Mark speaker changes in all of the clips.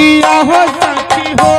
Speaker 1: किया हो सखी हो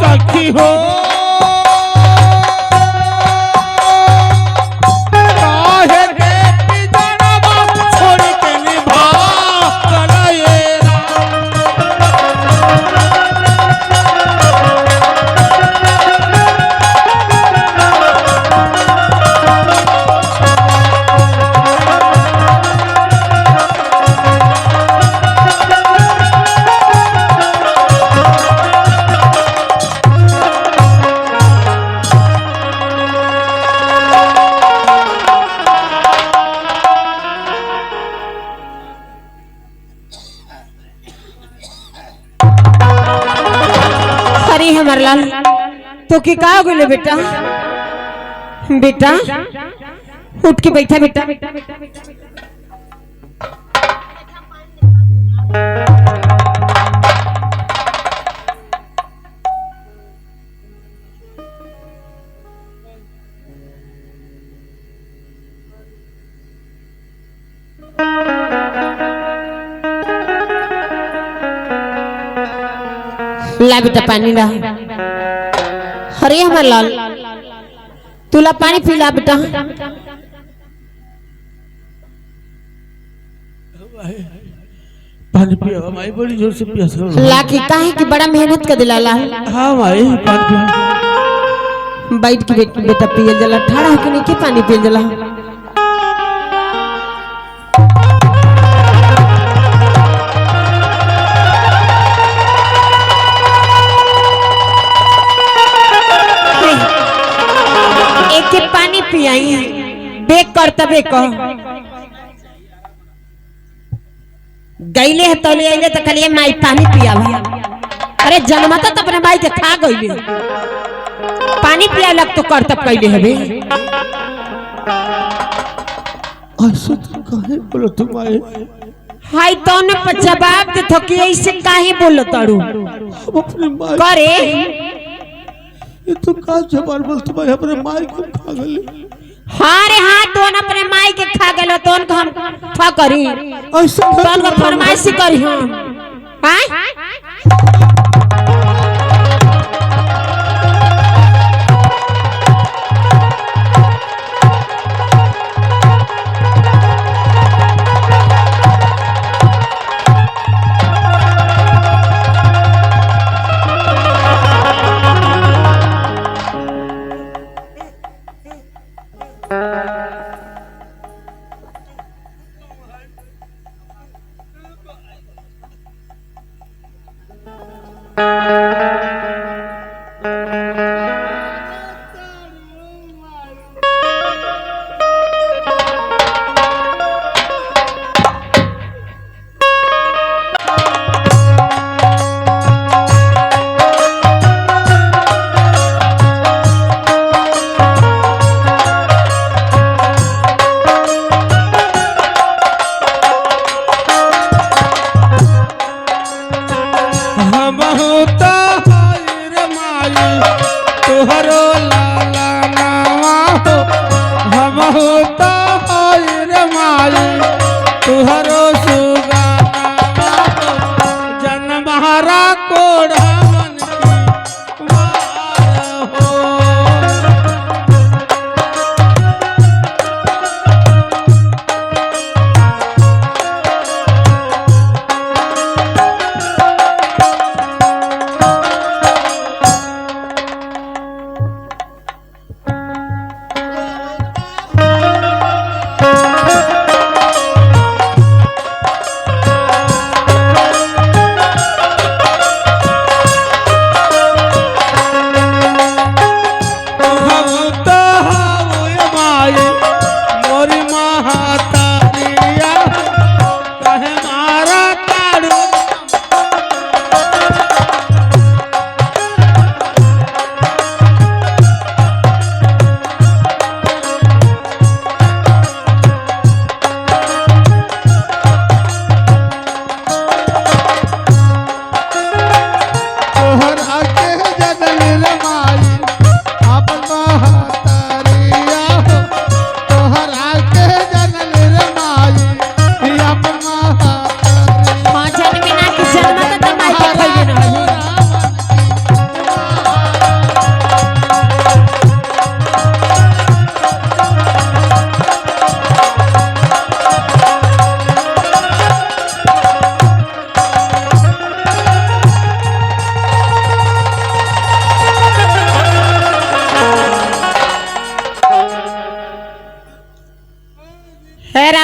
Speaker 1: सखी हो
Speaker 2: हमार लाल तो की का बोले बेटा बेटा उठ के बैठा बेटा ला बेटा पानी ला। अरे हमार लाल तुला पानी पिला बेटा।
Speaker 1: पानी पिया माई बड़ी जोर से प्यास लग
Speaker 2: ला के काहे की बड़ा मेहनत कर दिला ला।
Speaker 1: हां माई पानी पिया
Speaker 2: बैठ के बेटा पियल जला ठाड़ा होके नहीं के पानी पियल जला। पानी पियाई बेक कर तबे कह गईले है तले आइले तो कलिए माई पानी पियावा। अरे जन्मता तो अपने माई के खा गईले पानी पिया लग तो करतब कैले हबे।
Speaker 1: ऐसे तो काहे बोलो तुम आए
Speaker 2: हाय तो ने पर जवाब दे थो कि ऐसे काहे बोलो तारू
Speaker 1: हम अपने माई
Speaker 2: करे
Speaker 1: ये तो का जबान बोल तुम आए अपने माई को खा गए।
Speaker 2: हाँ रे हाँ तो न अपने माई के खा गलो तो को हम था करी
Speaker 1: ऐसे
Speaker 2: तो को फरमाइशी करी हम हां
Speaker 1: तोहरो लाला नावा हो हम होता रे माई तोहरो सुगा नावा हो जनमहारा कोढ़ा मन की मार हो।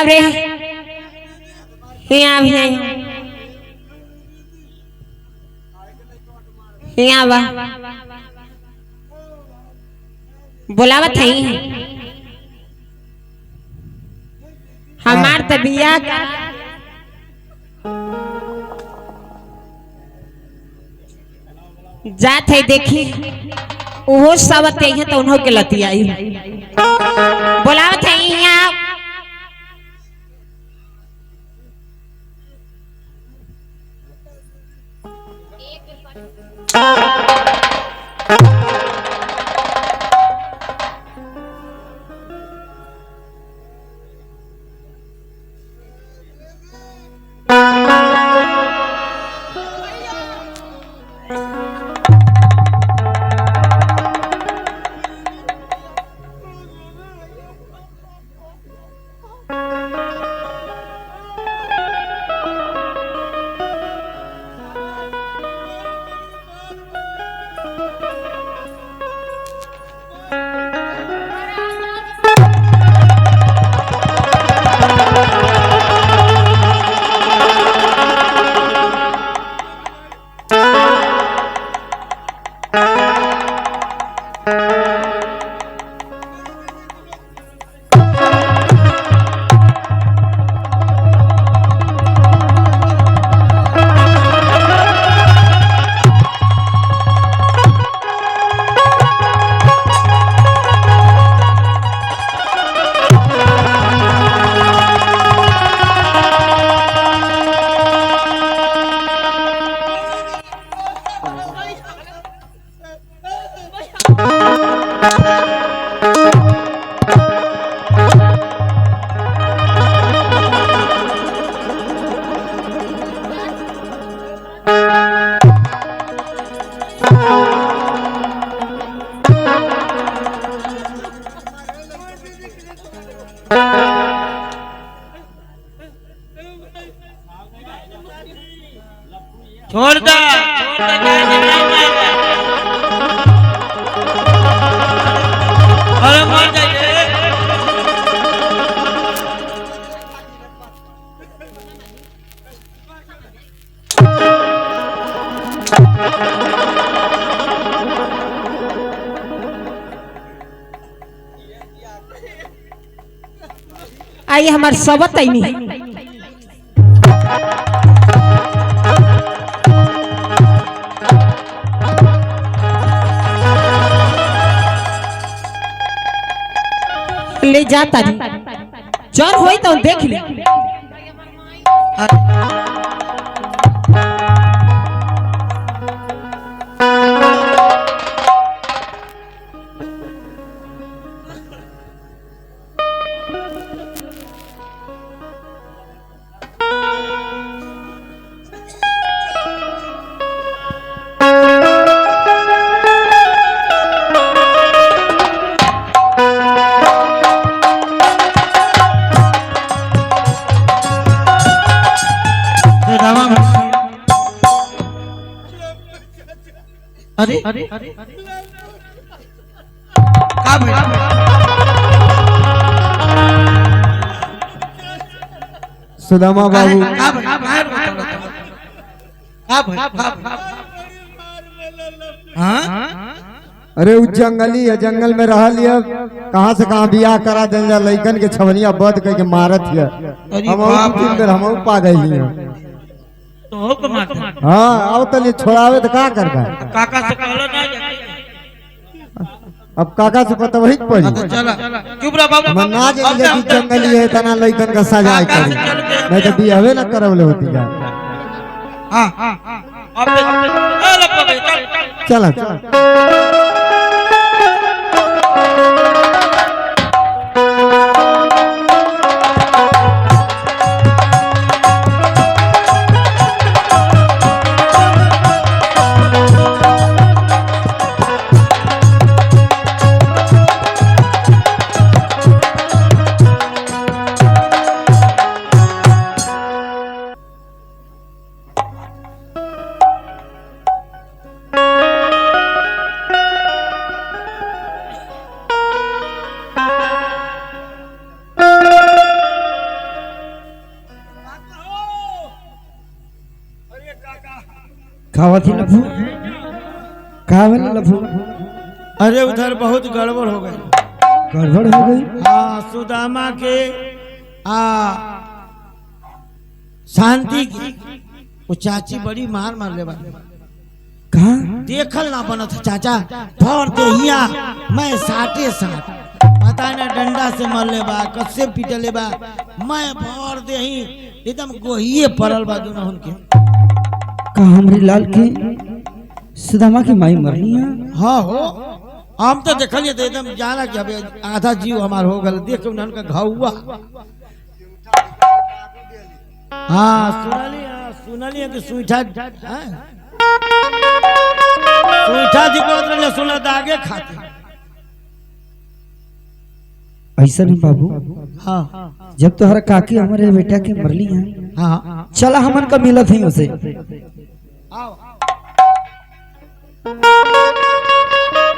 Speaker 1: रे यहाँ भी यहाँ बा बुलावत है हमार तबिया जात है देखी वो सब तो उन्हों के लती आई बुलावत है यहाँ
Speaker 3: छोड़ दे अरे मर जाइए
Speaker 2: आई हमार सबत आई नहीं ले जाता नहीं जौन होई तो देख ले
Speaker 3: अरे अरे
Speaker 4: सुदामा बाबू अरे उस जंगली है जंगल में रह लिया कहाँ से कहाँ बियाह करा दे लइकन के छवनिया बद करके मारत है हम पा गई हाँ अब तो छोड़ावे तो का करबा
Speaker 3: काका से कहलो ना
Speaker 4: अब काका से पता वही पड़ी
Speaker 3: चला चुप रह बाबू
Speaker 4: मैं ना जाने कि जंगली है तना लइकन का सजाए करी नहीं तो बियाहवे ना करवले होती जा
Speaker 3: हां हां अब
Speaker 4: चल चल खावती लफू खावल लफू
Speaker 3: अरे उधर बहुत गड़बड़ हो गई
Speaker 4: गड़बड़ हो गई
Speaker 3: हाँ सुदामा के शांति की वो चाची बड़ी मार मार ले
Speaker 4: कहा
Speaker 3: देखल ना बनत चाचा फौर देहिया मैं साटे साथ पता ना डंडा से मर ले बा कसे पीट ले बा मैं फौर देही एकदम गोहिए पड़ल बा दोनों उनके
Speaker 4: का हमरे लाल के सुदामा की माई मरनी है
Speaker 3: हाँ हो हम तो देखलिए तो एकदम जाना कि अबे आधा जीव हमार हो गल देख उनका घाव हुआ हाँ सुनलिए कि सुईठा सुईठा जी को सुना दागे खाते
Speaker 4: ऐसा नहीं बाबू
Speaker 3: हाँ
Speaker 4: जब तोहरा काकी हमारे बेटा के मरली है
Speaker 3: हाँ
Speaker 4: चला हमन का मिलत है उसे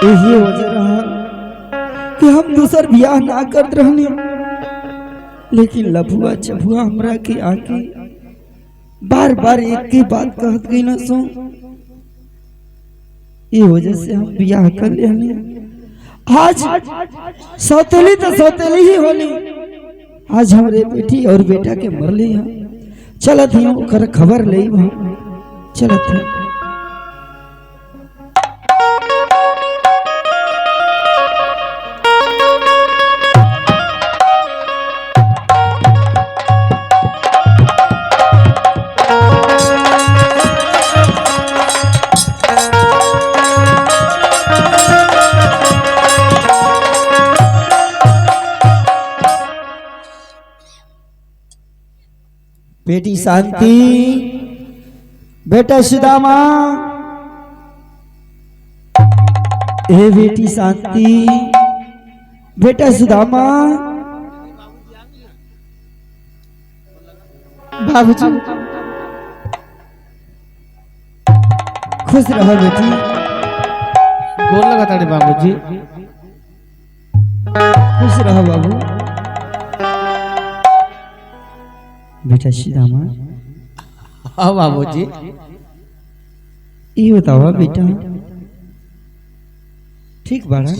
Speaker 4: यही वजह रहा कि हम दूसर ब्याह ना करत रहनी लेकिन लफुआ चफुआ हमरा के आके बार बार एक की बात कहत गई ना सो ये वजह से हम ब्याह कर लेनी आज सौतेली तो सौतेली ही होली आज हमारे बेटी और बेटा के मरली है चलत ही ओकर खबर ले चलत है बेटी शांति बेटा सुदामा ए बेटी शांति बेटा सुदामा बाबूजी खुश रहो बेटी।
Speaker 3: गोर लगा ताड़ी बाबूजी।
Speaker 4: खुश रहो बाबू। बेटा सीधामा।
Speaker 3: हाँ बाबूजी।
Speaker 4: ये बताओ बेटा ठीक बाड़ा?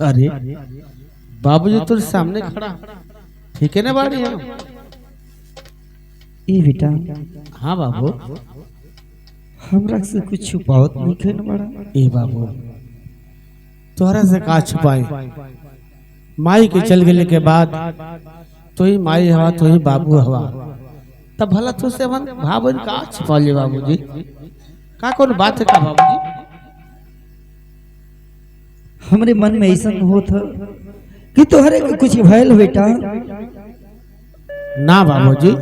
Speaker 3: अरे बाबूजी तो सामने खड़ा ठीक है ना बाड़ी है?
Speaker 4: ये बेटा
Speaker 3: हाँ बाबू।
Speaker 4: हमरा से कुछ छुपावत नहीं खेन बड़ा।
Speaker 3: ए बाबू तोहरा से का छुपाई? माई के चल गए के बाद तो ही माई हवा तो ही बाबू हवा, तब भला तो से मन भावन का छुपा ले बाबूजी? का कौन बात है का बाबूजी?
Speaker 4: हमरे मन में ऐसा होत है कि तोहरे के कुछ भयल बेटा।
Speaker 3: ना बाबूजी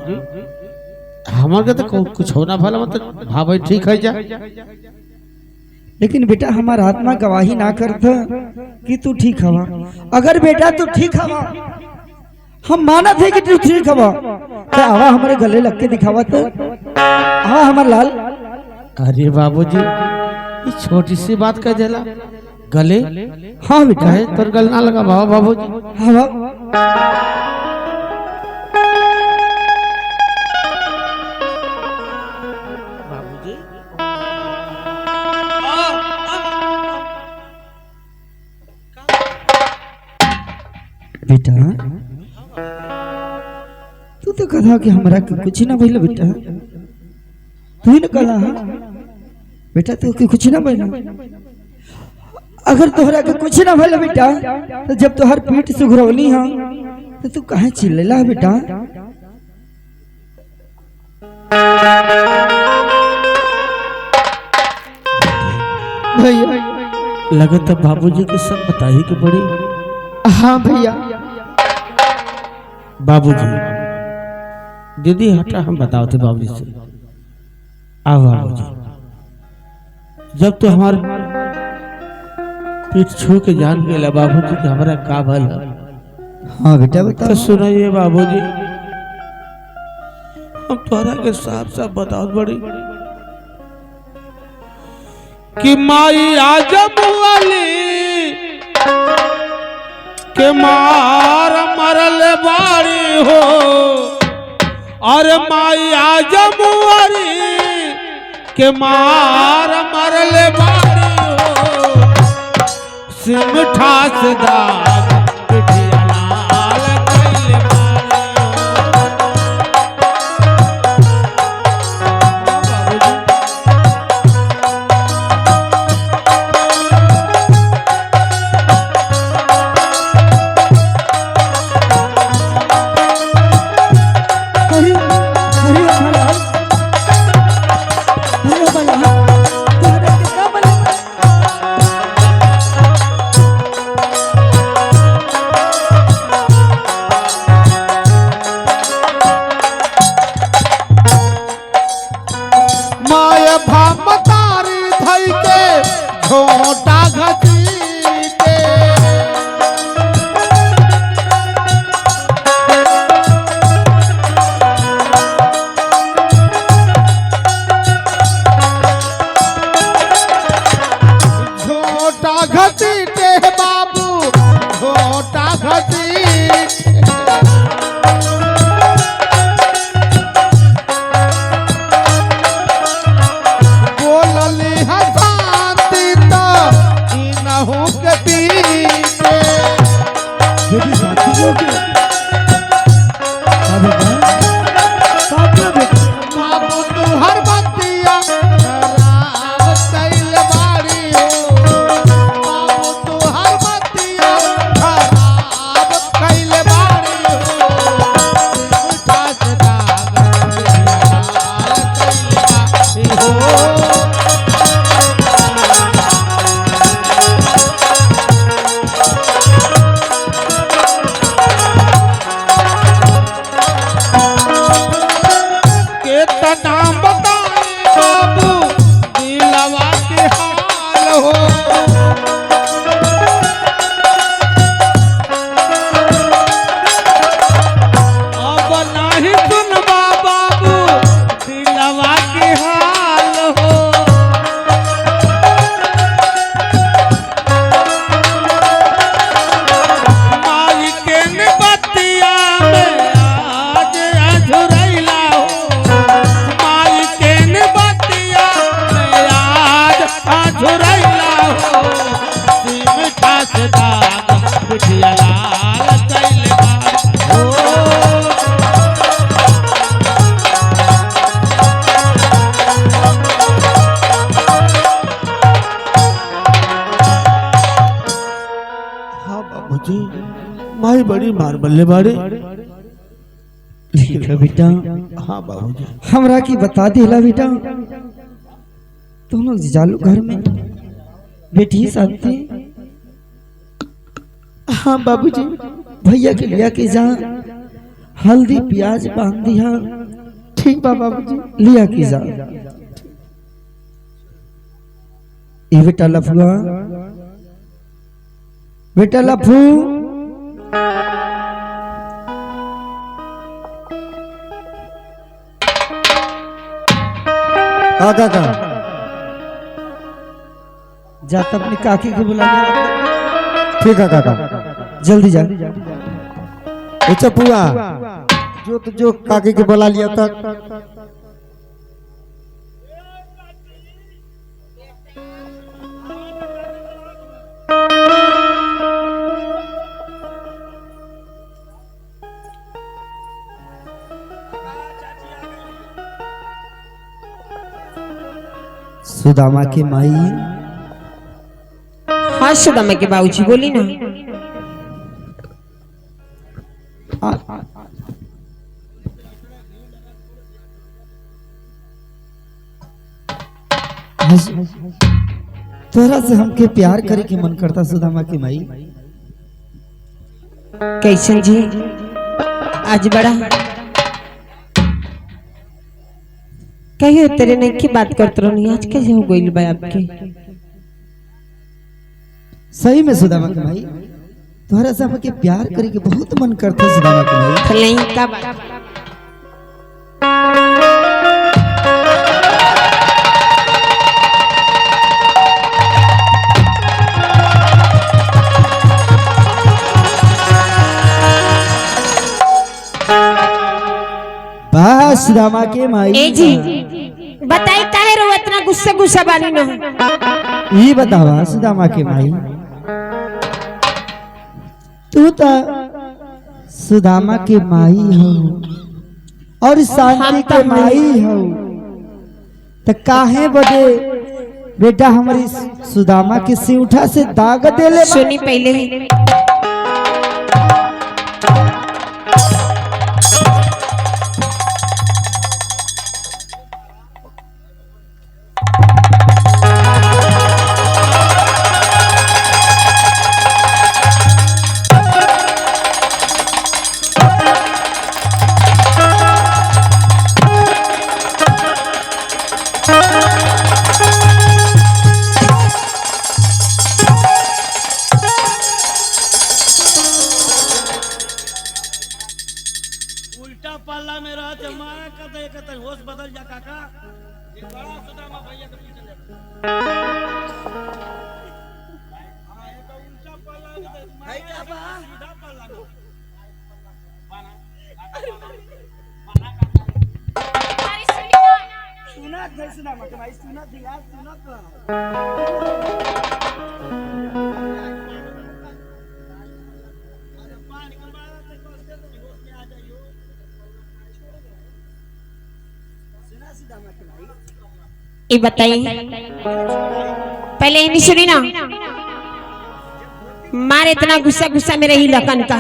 Speaker 3: हमारे के तो कुछ होना भला मतलब भाई ठीक है जा।
Speaker 4: लेकिन बेटा हमारा आत्मा गवाही ना करता कि तू ठीक हवा। अगर बेटा तू ठीक हवा हम माना थे कि तू ठीक हवा तो आवा हमारे गले लग के दिखावा तो आवा हमार लाल।
Speaker 3: अरे बाबूजी ये छोटी सी बात कह देला गले।
Speaker 4: हाँ बेटा
Speaker 3: कहे तोर गल ना लगा बाबा बाबूजी।
Speaker 4: हाँ बेटा तू तो कहा कि हमरा के कुछ ना भइल बेटा। तू ही ना कहा बेटा तू के कुछ ना भइल। अगर तोहरा के कुछ ना भइल बेटा तो जब तोहर पीठ सुघरौली हां तो तू काहे चिल्लेला बेटा? भैया
Speaker 3: लगता बाबूजी के सब बताई के बड़ी।
Speaker 4: हाँ भैया।
Speaker 3: बाबूजी दीदी हटा हम बताओ थे बाबूजी से। आ बाबूजी जब तो हमारे पीठ छू के जान गया बाबूजी कि हमारा का भल है।
Speaker 4: हाँ बेटा बता।
Speaker 3: तो सुनिए बाबूजी हम तोहरा के साफ साफ बताओ बड़ी कि माई आजम वाली के मार मरल बाड़ी हो। अरे माई आजम वाली के मार मरल बाड़ी हो। सिमठा से दाग पिठिया लाल कइले बाड़ी छोटा घसीटे छोटा घसीटे बाबू छोटा घसीटे बोलली हसाती तो इनहू के पीछे
Speaker 4: बेटी साथी लोग
Speaker 3: बाबू तू हर बतिया खराब कैल बाड़ी हो। बाबू तू हर बतिया खराब कैल बाड़ी हो। सिमठा से दाग कैल बाड़ी हो। बाबूजी माई बड़ी मार बल्ले बाड़े।
Speaker 4: ठीक है बेटा,
Speaker 3: हाँ बाबूजी।
Speaker 4: हमरा की बता दिला बेटा, तुम लोग जालो घर में, बेटी शांति। हाँ बाबूजी, भैया के लिया के जा, हल्दी प्याज बांध दिया। ठीक बा बाबूजी, लिया के जा। ये बेटा लफुआ, बेटा लफू,
Speaker 3: काका
Speaker 4: जाता अपनी काकी को बुला लिया।
Speaker 3: ठीक है काका,
Speaker 4: जल्दी जा।
Speaker 3: अच्छा पुआ जो काकी के बुला लिया था।
Speaker 4: सुदामा की माई,
Speaker 2: हाँ सुदामा के बाबूजी बोली ना।
Speaker 4: तोरा से हमके प्यार करे के मन करता सुदामा की माई।
Speaker 2: कैसन जी आज बड़ा कहियो तेरे नहीं की बात करते रहो, आज कैसे हो गई बा आपके?
Speaker 4: सही में सुदामा की माई, तोरा से हमके प्यार करे के बहुत मन करता सुदामा की माई।
Speaker 2: नहीं का बात
Speaker 4: बस सुदामा के माई।
Speaker 2: ए जी बताई काहे रो इतना गुस्सा बानी ना?
Speaker 4: ये बतावा सुदामा के माई, तू तो सुदामा के माई हो और शांति के माई हो, तो काहे बदे बेटा हमारी सुदामा के सिउठा से दाग देले?
Speaker 2: सुनी पहले ही
Speaker 3: उल्टा पल्ला में रह ते मारा कत होश बदल जा काका। ये बड़ा सुदामा भैया के पीछे ले। हां ये तो उल्टा पल्ला में है क्या बा? सीधा पल्ला में बना सुना दे सुदामा के भाई, सुना दे यार, सुना तो
Speaker 2: ये बताइए पहले नहीं सुनी ना, मारे इतना गुस्सा में रही लखन का।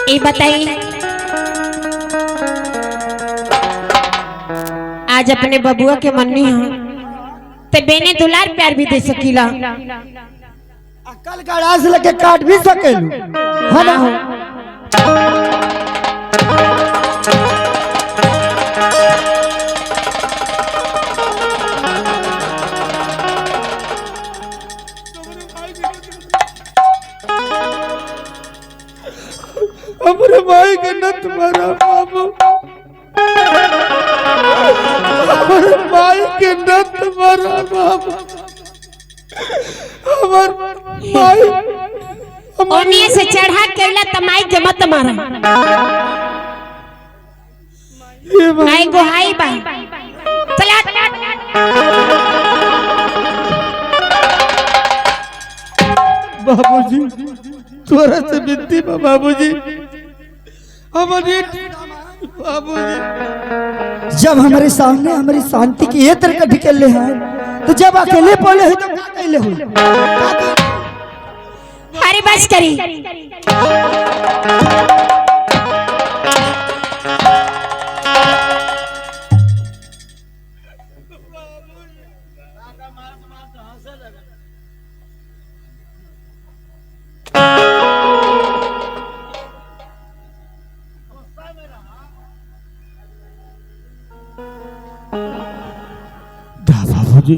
Speaker 2: ये बताइए आज अपने बबुआ के मन नहीं हो तो बेने दुलार प्यार भी दे सकीला।
Speaker 4: अकल गड़ा से लगे काट भी सकेलू, है ना?
Speaker 3: हमारे भाई के नत मारा बाबू, हमारे भाई के नत मारा बाबू, हमारे भाई
Speaker 2: ओनिए से चढ़ा केला तमाई के मत मारा। आई गो हाई बा चला
Speaker 3: बाबूजी तोरा से विनती बा बाबूजी, हमारे बाबूजी
Speaker 4: जब हमारे सामने हमारी शांति की ये तरह का ढकेले हैं, तो जब अकेले पड़े हो तो क्या कहले हो?
Speaker 2: अरे बस करी
Speaker 5: बाबूजी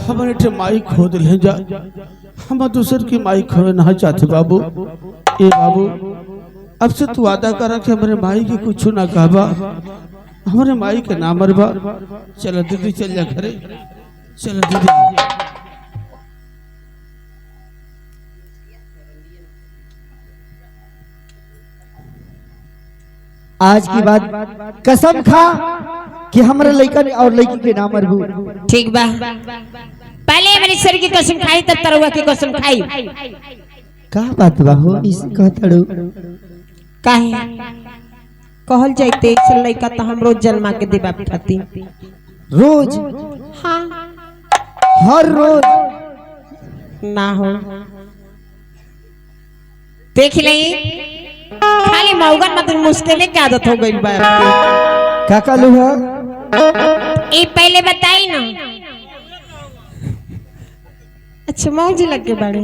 Speaker 5: हमारे ठे माई खोद ले जा, हम दूसर की माई खोए ना चाहते बाबू। ए बाबू अब से तू वादा करा कि हमारे माई के कुछ ना कहबा, हमारे माई के ना मरबा। चलो दीदी चल जा घरे, चलो दीदी।
Speaker 4: आज की बात कसम खा कि हमारे लड़का और लड़की के नाम मरबू।
Speaker 2: ठीक बा, पहले मेरी सर की कसम खाई तब तरुआ की कसम खाई।
Speaker 4: का बात बा हो इसे कहतड़ू?
Speaker 2: काहे कहल जाते लड़का तो हम रोज जन्मा के देबा खाती।
Speaker 4: रोज?
Speaker 2: हाँ
Speaker 4: हर रोज
Speaker 2: ना हो देख ले, खाली मौगन मतलब मुश्किल के आदत हो गई बा आपके।
Speaker 4: का कालू है?
Speaker 2: ये पहले बताई ना। अच्छा मौज लग के बड़े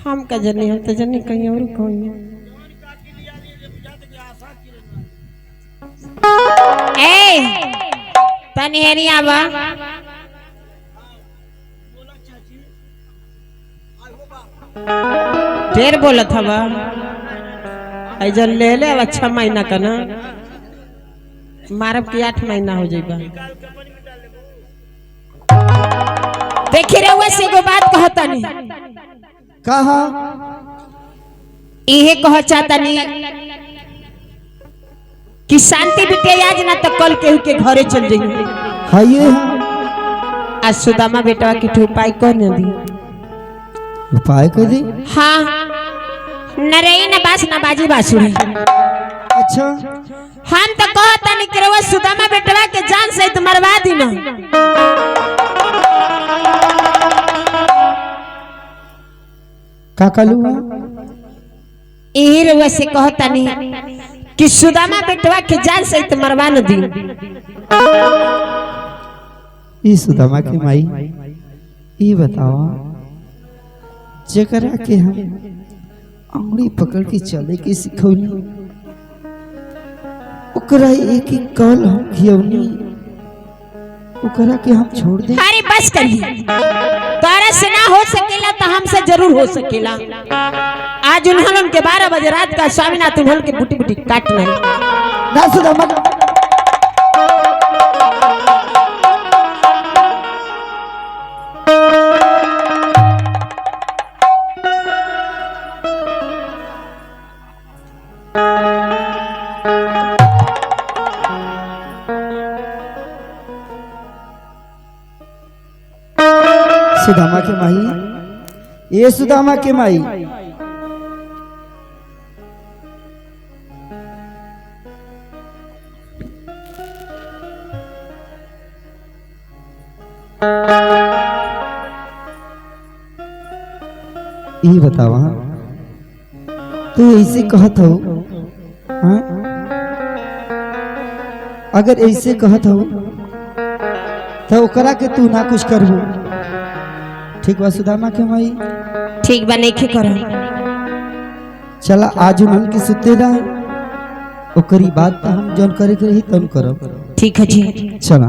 Speaker 2: हम का जनी हम तो जनी कहीं और कोई। ए तनी हेरी आवा ढेर बोलत हवा ऐजन ले ले। अब 6 महीना का ना मारब के 8 महीना हो जाएगा। देखी रहुआ से एगो बात कहता नहीं।
Speaker 4: कहा
Speaker 2: इहे कह चाहता नहीं कि शांति बिटे आज ना तो कल केहू के घरे चल जाएंगे।
Speaker 4: हाँ ये
Speaker 2: आज सुदामा बेटा के उपाय कौन दी?
Speaker 4: उपाय कर दी?
Speaker 2: हाँ न रही न बास न बाजी बासुरी।
Speaker 4: अच्छा
Speaker 2: हम तो कहता नहीं कि रहुआ सुदामा बेटवा के जान से तो मरवा दी ना।
Speaker 4: का कालू है?
Speaker 2: यही रहुआ से कहता नहीं कि सुदामा बेटवा के जान से तो मरवा न दी।
Speaker 4: ई सुदामा के माई ई बताओ जेकरा के हम अंगुली पकड़ के चले के सिखौनी, ओकरा एक एक कल हम खियौनी, ओकरा के हम छोड़ दे?
Speaker 2: अरे बस करिए, तोरा से ना हो सकेला तो हमसे जरूर हो सकेला। आज उन्होंने उनके 12 बजे रात का स्वामीनाथ उन्होंने के बुटी बुटी काटना है
Speaker 4: ना सुदामा। सुदामा के माई, ये सुदामा के माई ये बतावा तू ऐसे कहत हो? हाँ? अगर ऐसे कहत हो तो ओकरा के तू ना कुछ करबो, ठीक बा सुदामा के माई?
Speaker 2: ठीक बा नहीं करो।
Speaker 4: चला आज उन्हन के सुते दा, ओकरी बात तो हम जौन करे के रही तन करब।
Speaker 2: ठीक है जी
Speaker 4: चला।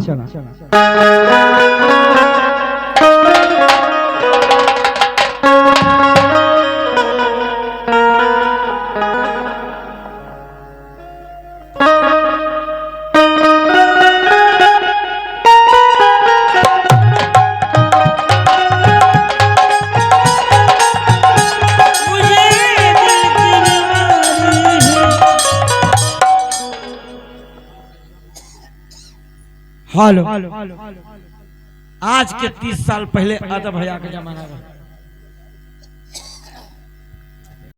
Speaker 3: हेलो, आज के 30 साल पहले अदब हया के जमाना रहा।